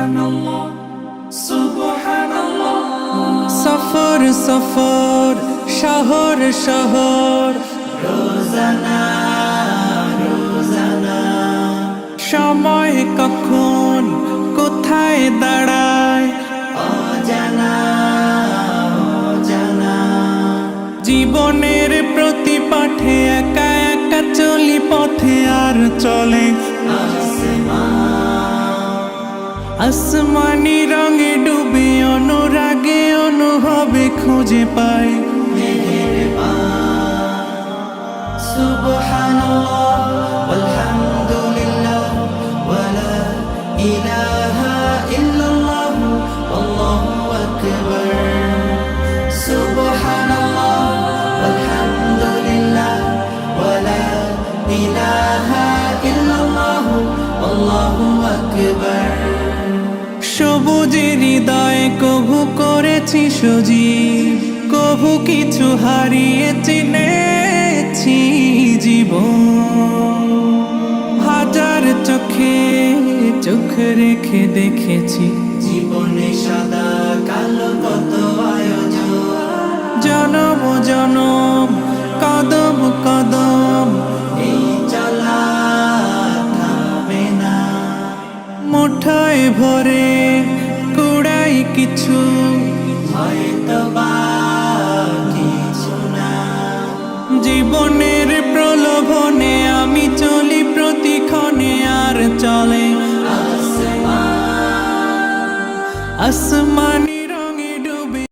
সুবহানাল্লাহ সুবহানাল্লাহ। সফর সফর শহর শহর রোজানা রোজানা সময় কখন কোথায় দাঁড়ায় অজানা অজানা। জীবনের প্রতি পাঠে একা একা চলি পথে আর চলে আসমানি রঙে ডুবে অনুরাগে অনুভবে খুঁজে পাই সুবহানাল্লাহ ওয়ালহামদুলিল্লাহ ওয়ালা ইলাহা ইল্লাল্লাহ আল্লাহু আকবার। সুবহানাল্লাহ ওয়ালহামদুলিল্লাহ ওয়ালা ইলাহা ইল্লাল্লাহ আল্লাহু আকবার। সবুজের হৃদয়ে কভু করেছি সজীব, কভু কিছু হারিয়ে চিনেছি জীবন। হাজার চোখে চোখ রেখে দেখেছি জীবনে সাদা কালো কত আয়োজন, জনম জনম কদম কদম এই চলা থামে না। মুঠোয় ভরে কুড়াই কিছু হয়তো বা কিছু না। জীবনের প্রলোভনে আমি চলি প্রতিক্ষণে আর চলে আসমানি